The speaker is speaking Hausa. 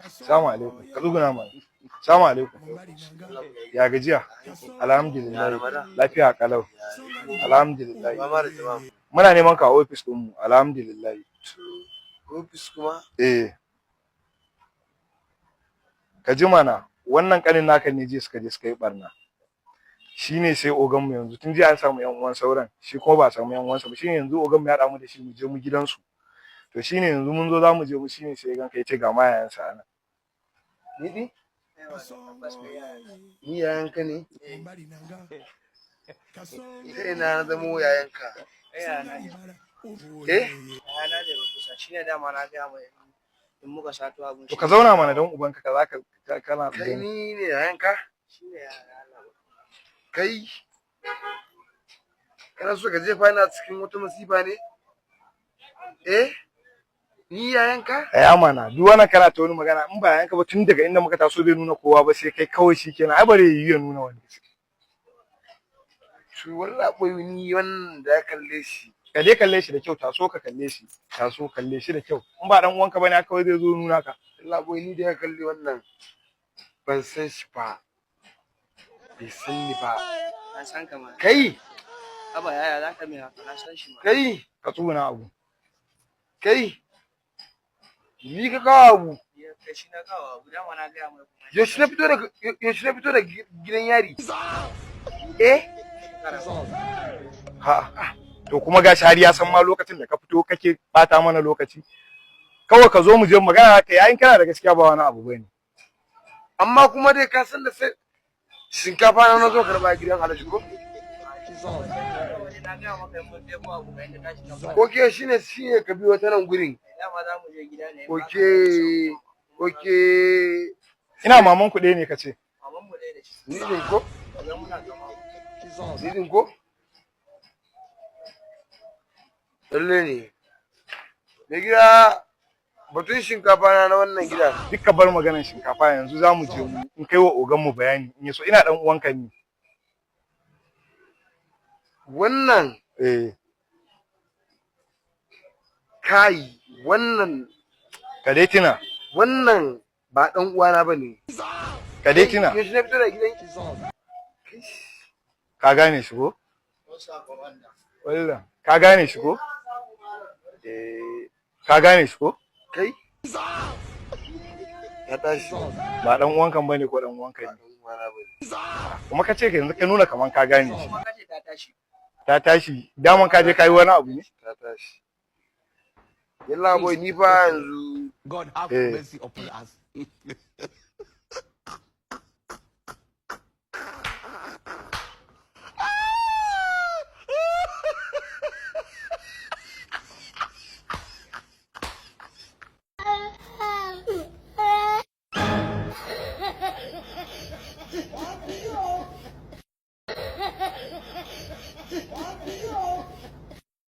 Salamu alaikum. Ka tsuguna mana. Salamu alaikum. Ya gajiya? Alhamdulillah. Lafiya kalau. Alhamdulillah. Muna neman ka a ofis ɗinmu. Alhamdulillah. Ofis kuma? Eh. Ka ji mana, wannan ƙanin naka ne je suka yi barna. Shi ne sai oganmu yanzu tun jiya an samu yan uwan sauran, shi kuma ba samu yan uwansa ba. Shi ne yanzu oganmu ya damu da shi mu je mu gidansu. To shi ne yanzu mun zo za mu je mu, shi ne sai ganka ya ce ga ma yayansa a nan. Ni yayanka ne? Ita ina na zama yayanka. Yana da kusa shi ne dama na gaya mai in muka sato abin. To ka zauna mana don ubanka ka zaka kana. Kai ni ne yayanka? Shi ne yana. Kai kana so ka jefa ina cikin wata masifa ne? Ni yayanka? Ya mana duk wannan kana ta wani magana in ba yayanka ba tun daga inda muka taso bai nuna kowa ba sai kai kawai shikenan ai bare yi ya nuna wani. To wallahi boy ni wannan da ya kalle shi. Ka dai kalle shi da kyau, taso ka kalle shi. Taso kalle shi da kyau. In ba dan uwanka bane kawai zai zo nuna ka. Wallahi boy ni da ya kalle wannan ban san shi ba. Bai san ni ba. An san ka ma. Kai Aba yaya za ka mai haka na san shi ma. Kai Ka tsuguna abu. Kai ni ka kawo abu. Shi na kawo abu dama na gaya mai kuma. Yaushe na fito da gidan yari. Ha. To kuma gashi har ya san ma lokacin da ka fito kake bata mana lokaci. Kawai ka zo mu je magana haka yayin kana da gaskiya ba wani abu bane. Amma kuma dai ka san da sai shinkafa na zo karba gidan Alhaji ko? Oke shine ka biyo ta nan gurin. Oke. Ina maman ku ɗaya ne kace. Maman mu ɗaya da shi. Ni din ko? Ni din ko? Lalle ne. Me gida batun shinkafa na wannan gida. Duk ka bar maganar shinkafa yanzu za mu je mu in kai wa ogan mu bayani. In yaso ina dan uwanka ne. Wannan kai wannan ka dai tina. Wannan ba dan uwana bane. Ka dai tina. Yaushe na fito da gidan ki. Ka gane shi ko? Wallah. Ka gane shi ko? Ka gane shi ko? Kai? Ya tashi. Ba dan uwanka bane ko dan uwanka ne? Kuma ka ce yanzu ka nuna kaman ka gane shi. Kuma kace ta tashi. Ta tashi. Daman ka je kai wani abu ne? Ta tashi. Yalla boy ni fa yanzu God have mercy upon us.